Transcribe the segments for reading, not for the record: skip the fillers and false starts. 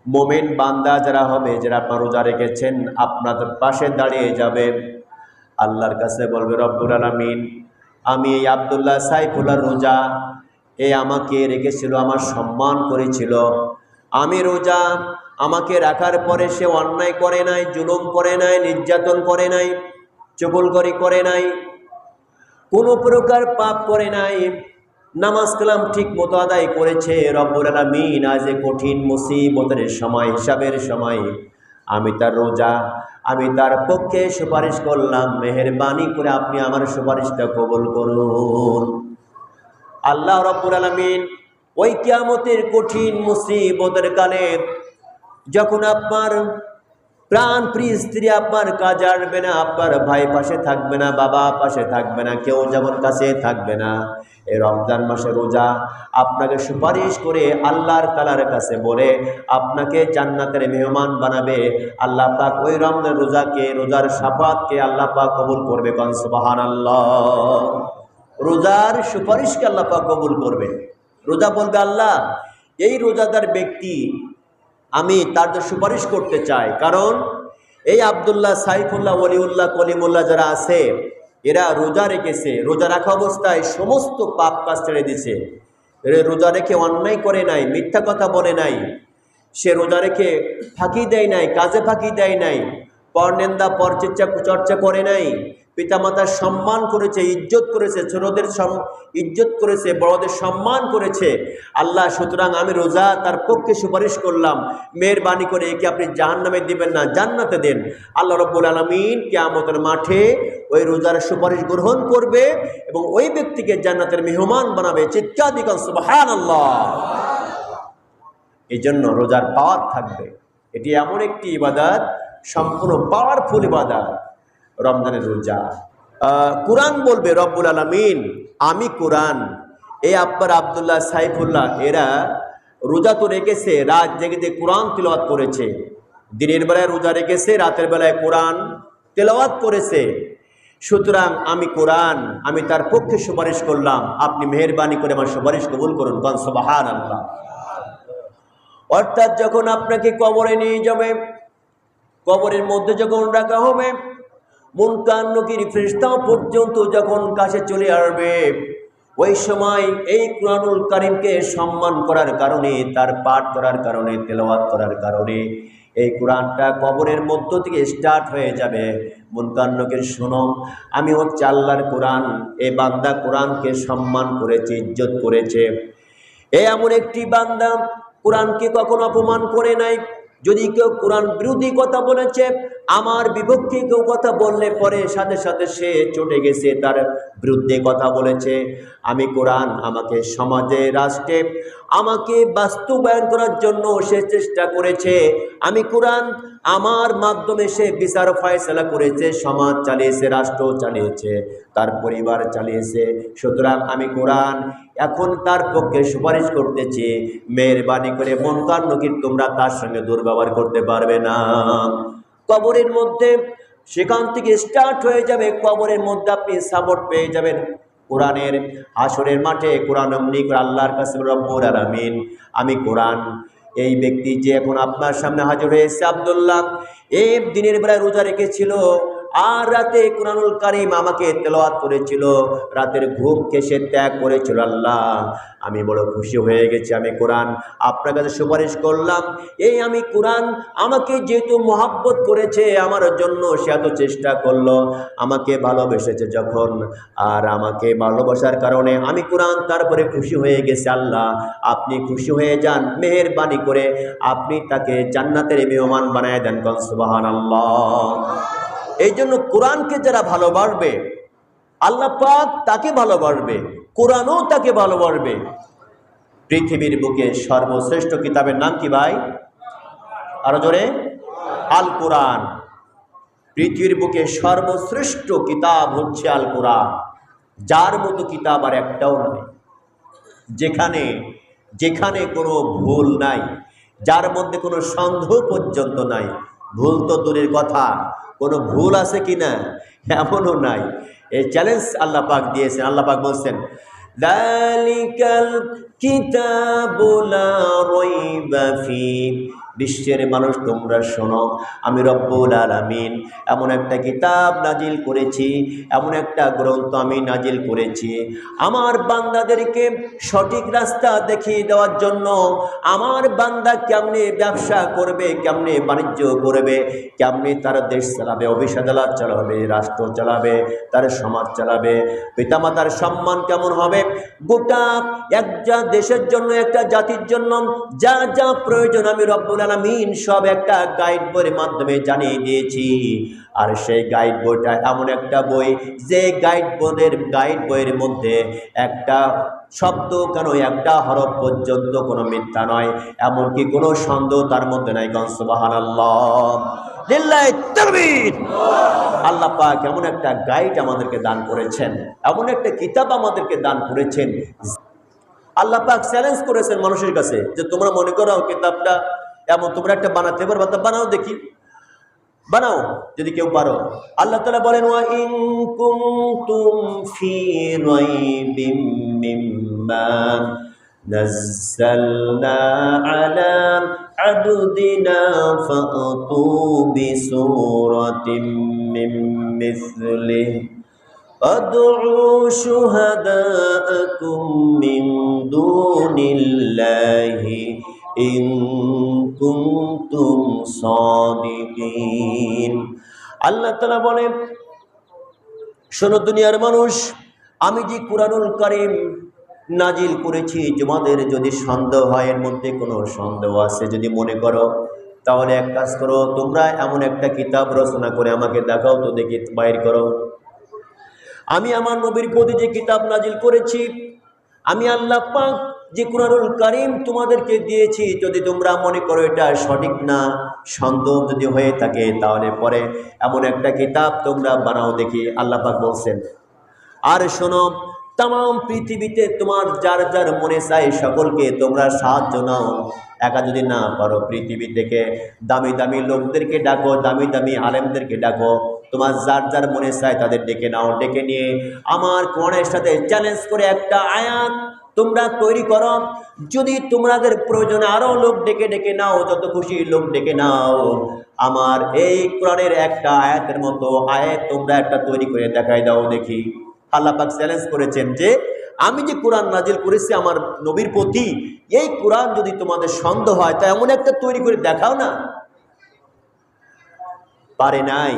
মোমেন বান্দা যারা হবে, যারা আপনার রোজা রেখেছেন, আপনাদের পাশে দাঁড়িয়ে যাবে, আল্লাহর কাছে বলবে, রব্বুল আলামিন, আমি এই আব্দুল্লাহ সাইফুল্লাহ রোজা, এ আমাকে রেখেছিল, আমার সম্মান করেছিল, আমি রোজা, আমাকে রাখার পরে সে অন্যায় করে নাই, জুলুম করে নাই, নির্যাতন করে নাই, চুগলখড়ি করে নাই, কোনো প্রকার পাপ করে নাই, নামাজ কালাম ঠিক মতো আদায় করেছে। রব্বুল আলামিন আজ কঠিন মুসিবতের সময়, হিসাবের সময় আমি তার রোজা, আমি তার পক্ষে সুপারিশ করলাম, মেহেরবানি করে আপনি আমার সুপারিশটা কবুল করুন। আল্লাহ রব্বুল আলামিন ওই কিয়ামতের কঠিন মুসিবতের কালে যখন আপনার প্রাণ প্রিয় স্ত্রী আপনার কাজে আসবে না, আপনার ভাই পাশে থাকবে না, বাবা পাশে থাকবে না, কেউ যখন কাছে থাকবে না, এই রমজান মাসে রোজা আপনাকে সুপারিশ করে আল্লাহর তাআলার কাছে বলে আপনাকে জান্নাতের মেহমান বানাবে। আল্লাহ পাক ওই রমজান রোজাকে, রোজার শাফাতকে আল্লাহ পাক কবুল করবে। কোন সুবহানাল্লাহ। রোজার সুপারিশকে আল্লাহ পাক কবুল করবে। রোজা বলবে, আল্লাহ এই রোজাদার ব্যক্তি আমি তার জন্য সুপারিশ করতে চাই, কারণ এই আব্দুল্লাহ সাইফুল্লাহ ওলিউল্লাহ কলিমুল্লাহ যারা আছে এরা রোজা রেখেছে, রোজা রাখা অবস্থায় সমস্ত পাপ কাজ ছেড়ে দিছে, রোজা রেখে অন্যায় করে নাই, মিথ্যা কথা বলে নাই, সে রোজা রেখে ফাঁকি দেয় নাই, কাজে ফাঁকি দেয় নাই, পরনিন্দা পরচর্চা করে নাই, পিতামাতার সম্মান করেছে, ইজ্জত করেছে, ছোটদের ইজ্জত করেছে, বড়দের সম্মান করেছে। আল্লাহ সুতরাং আমি রোজা তার পক্ষে সুপারিশ করলাম, মেহেরবানি করে একে আপনি জাহান্নামে দিবেন না, জান্নাতে দেন। আল্লাহ রাব্বুল আলামিন কিয়ামতের মাঠে ওই রোজার সুপারিশ গ্রহণ করবে এবং ওই ব্যক্তিকে জান্নাতের মেহমান বানাবে। চিৎকার দিয়ে সুবহানাল্লাহ। এই জন্য রোজার পাওয়ার থাকবে। এটি এমন একটি ইবাদত, সম্পূর্ণ পাওয়ারফুল ইবাদত রমজানের রোজা। কুরআন বলবে, রব্বুল আলামিন আমি কুরআন, এই আপনার আব্দুল্লাহ সাইফুল্লাহ এরা রোজা তো রেখেছে, রাত জেগে কুরআন তিলাওয়াত করেছে, দিনের বেলায় রোজা রেখেছে, রাতের বেলায় কুরআন তিলাওয়াত করেছে, সুতরাং আমি কুরআন, আমি তার পক্ষে সুপারিশ করলাম, আপনি মেহেরবানি করে আমার সুপারিশ কবুল করুন। কোন সুবহানাল্লাহ। অর্থাৎ যখন আপনাকে কবরে নিয়ে যাবে, কবরের মধ্যে যখন রাখা হবে, মুনকার নকির ফেরেশতা পর্যন্ত যখন কাছে চলে আসবে, ওই সময় এই কুরআনুল কারীমকে সম্মান করার কারণে, তার পাঠ করার কারণে, তেলাওয়াত করার কারণে এই কোরআনটা কবরের মধ্য থেকে স্টার্ট হয়ে যাবে। মুনকার নকির শোনো, আমি হচ্ছে আল্লাহর কোরআন, এই বান্দা কোরআনকে সম্মান করেছে, ইজ্জত করেছে, এ এমন একটি বান্দা কোরআনকে কখনো অপমান করে নাই। যদি কেউ কোরআন বিরোধী কথা বলেছে, আমার বিপক্ষে কেউ কথা বললে পরে সাথে সাথে সে চটে গেছে, তার বিরুদ্ধে কথা বলেছে। আমি কোরআন আমাকে সমাজে, রাষ্ট্রে আমাকে বাস্তবায়ন করার জন্য সে চেষ্টা করেছে। আমি কোরআন আমার মাধ্যমে সে বিচার ফয়সালা করেছে, সমাজ চালিয়েছে, রাষ্ট্র চালিয়েছে, তার পরিবার চালিয়েছে। সুতরাং আমি কোরআন এখন তার পক্ষে সুপারিশ করতেছি, মেহেরবানি করে মুনকার নকির তোমরা তার সঙ্গে দুর্ব্যবহার করতে পারবে না। কবরের মধ্যে সেখান থেকে স্টার্ট হয়ে যাবে, কবরের মধ্যে আপনি সাপোর্ট পেয়ে যাবেন কোরআনের। হাসরের মাঠে কোরআন অমনি করে আল্লাহর কাছে, রব্বুল আলামিন আমি কোরআন, এই ব্যক্তি যে এখন আপনার সামনে হাজির হয়েছে আব্দুল্লাহ, এই দিনের বেলায় রোজা রেখেছিল আর রাতে কুরআনুল কারীম আমাকে তেলাওয়াত করেছিল, রাতের ঘুমকে সে ত্যাগ করেছিল। আল্লাহ আমি বড় খুশি হয়ে গেছি, আমি কোরআন আপনার কাছে সুপারিশ করলাম। এই আমি কোরআন আমাকে যেহেতু মহাব্বত করেছে, আমার জন্য সে এত চেষ্টা করলো, আমাকে ভালোবেসেছে যখন, আর আমাকে ভালোবাসার কারণে আমি কোরআন তারপরে খুশি হয়ে গেছি। আল্লাহ আপনি খুশি হয়ে যান, মেহেরবানি করে আপনি তাকে জান্নাতের মেহমান বানায় দেন। কোন সুবহানাল্লাহ। এই জন্য কোরআনকে যারা ভালোবাসবে আল্লাহ পাক তাকে ভালোবাসবে, কোরআনও তাকে ভালোবাসবে। পৃথিবীর বুকে সর্বশ্রেষ্ঠ কিতাবের নাম কি ভাই? আরো জোরে, আল কোরআন। পৃথিবীর বুকে সর্বশ্রেষ্ঠ কিতাব হচ্ছে আল কোরআন, যার মতো কিতাব আর একটাও নয়, যেখানে যেখানে কোনো ভুল নাই, যার মধ্যে কোনো সন্দেহ পর্যন্ত নাই। ভুল তো দূরের কথা, কোনো ভুল আছে কি না এমনও নাই। এই চ্যালেঞ্জ আল্লাহ পাক দিয়েছেন। আল্লাহ পাক বলছেন, যালিকাল কিতাবু লা রাইবা ফীহ। বিশ্বের মানুষ তোমরা শোনো, আমি রব্বুল আলামিন এমন একটা কিতাব নাজিল করেছি, এমন একটা গ্রন্থ আমি নাজিল করেছি আমার বান্দাদেরকে সঠিক রাস্তা দেখিয়ে দেওয়ার জন্য। আমার বান্দা কেমনে ব্যবসা করবে, কেমনে বাণিজ্য করবে, কেমনে তার দেশ চালাবে, অফিস আদালত চালাবে, রাষ্ট্র চালাবে, তার সমাজ চালাবে, পিতামাতার সম্মান কেমন হবে, গোটা একটা দেশের জন্য, একটা জাতির জন্য যা যা প্রয়োজন আমি রব্বুল আলামিন সব একটা গাইড বইয়ের মাধ্যমে জানিয়ে দিয়েছি। আর সেই গাইড বইটা এমন একটা বই যে গাইড বইয়ের মধ্যে একটা শব্দ কেন, একটা হরফ পর্যন্ত কোনো মিথ্যা নয়, এমনকি কোনো সন্দেহ তার মধ্যে নাই। সুবহানাল্লাহ, লিল্লাহি তাকবীর। আল্লাহ পাক এমন একটা গাইড আমাদেরকে দান করেছেন, এমন একটা কিতাব আমাদেরকে দান করেছেন। আল্লাহ পাক চ্যালেঞ্জ করেছেন মানুষের কাছে যে তোমরা মনে করো কিতাবটা এমন তোমরা একটা বানাতে পারবা, তা বানাও দেখি, বানাও যদি কেউ পারো। আল্লাহ তাআলা বলেন ওয়া ইন কুনতুম ফি রাইবিম মিম্মা নাযালনা আলা আবদিনা ফাতু বিসূরাতিম মিন মিসলিহি আদউ শুহাদাআকুম মিন দুনিল্লাহি ইন কুনতুম সাদিকিন। আল্লাহ তাআলা বলেন শোনো দুনিয়ার মানুষ, আমি যে কুরআনুল কারীম নাজিল করেছি তোমাদের যদি সন্দেহ হয়, এর মধ্যে কোনো সন্দেহ আছে যদি মনে করো, তাহলে এক কাজ করো, তোমরা এমন একটা কিতাব রচনা করে আমাকে দেখাও তো দেখি, বাইর করো। আমি আমার নবীর প্রতি যে কিতাব নাজিল করেছি, আমি আল্লাহ পাক যে কুরআনুল কারীম তোমাদেরকে দিয়েছি, যদি তোমরা মনে করো এটা সঠিক না, সন্দেহ যদি হয়ে থাকে, তাহলে পরে এমন একটা কিতাব তোমরা বানাও দেখি, আল্লাহ পাক বলছেন। আর শোনো, তাম পৃথিবীতে তোমার যার যার মনে চায় সকলকে তোমরা সাহায্য নাও। একা যদি না পারো, পৃথিবী থেকে দামি দামি লোকদেরকে ডাকো, দামি দামি আলেমদেরকে ডাকো, তোমার যার যার মনে চায় তাদের ডেকে নাও। ডেকে নিয়ে আমার কোরআনের সাথে চ্যালেঞ্জ করে একটা আয়াত তোমরা তৈরি করো। যদি তোমাদের প্রয়োজনে আরো লোক ডেকে ডেকে নাও, যত খুশি লোক ডেকে নাও, আমার এই কোরআনের একটা আয়াতের মতো আয়াত তোমরা একটা তৈরি করে দেখাই দাও দেখি। আল্লাহ পাক চ্যালেঞ্জ করেছেন যে আমি যে কোরআন নাজিল করেছি আমার নবীর প্রতি, এই কোরআন যদি তোমাদের সন্দেহ হয় তা এমন একটা তৈরি করে দেখাও না। পারে নাই।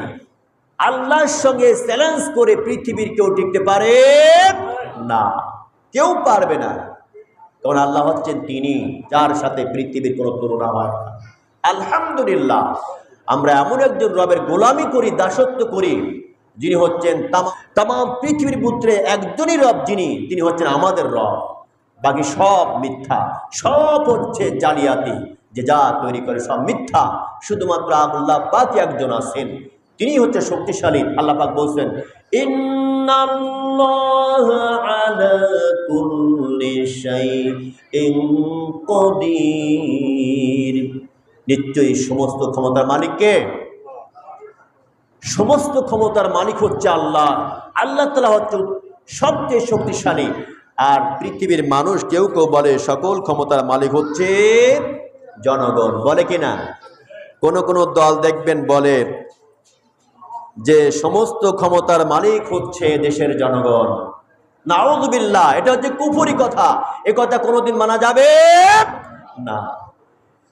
আল্লাহর সঙ্গে চ্যালেঞ্জ করে পৃথিবীর কেউ টিকতে পারে না, কেউ পারবে না। কারণ আল্লাহ হচ্ছেন তিনি যার সাথে পৃথিবীর কোনো তুলনা হয় না। আলহামদুলিল্লাহ, আমরা এমন একজন রবের গোলামি করি, দাসত্ব করি, যিনি হচ্ছেন তাম পৃথিবীর পুত্রে একজনই রব, তিনি হচ্ছেন আমাদের রব। বাকি সব মিথ্যা, সব হচ্ছে জালিয়াতি, যে যা তৈরি করে সব মিথ্যা। শুধুমাত্র আল্লাহ পাক একজন আছেন, তিনি হচ্ছে শক্তিশালী। আল্লাহ পাক বলছেন ইন্নাল্লাহা আলা কুল্লি শাইইন কাদির। নিশ্চয়ই সমস্ত ক্ষমতার মালিক কে? সমস্ত ক্ষমতার মালিক হচ্ছে আল্লাহ। আল্লাহ তাআলা হচ্ছে সবচেয়ে শক্তিশালী। আর পৃথিবীর মানুষ কেউ কেউ বলে সকল ক্ষমতার মালিক হচ্ছে জনগণ, বলে কিনা? কোন কোন দল দেখবেন বলে যে সমস্ত ক্ষমতার মালিক হচ্ছে দেশের জনগণ। নাউযুবিল্লাহ, এটা হচ্ছে কুফরি কথা। এ কথা কোনোদিন মানা যাবে না।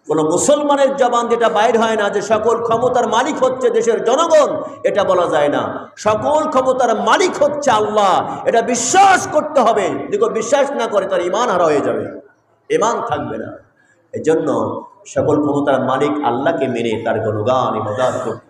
কোন মুসলমানের জবান যেটা বাইর হয় না যে সকল ক্ষমতার মালিক হচ্ছে দেশের জনগণ, এটা বলা যায় না। সকল ক্ষমতার মালিক হচ্ছে আল্লাহ, এটা বিশ্বাস করতে হবে। দেখো, বিশ্বাস না করে তার ঈমান হারা হয়ে যাবে, ঈমান থাকবে না। এজন্য সকল ক্ষমতার মালিক আল্লাহকে মেনে তার গুণগান ইবাদত করতে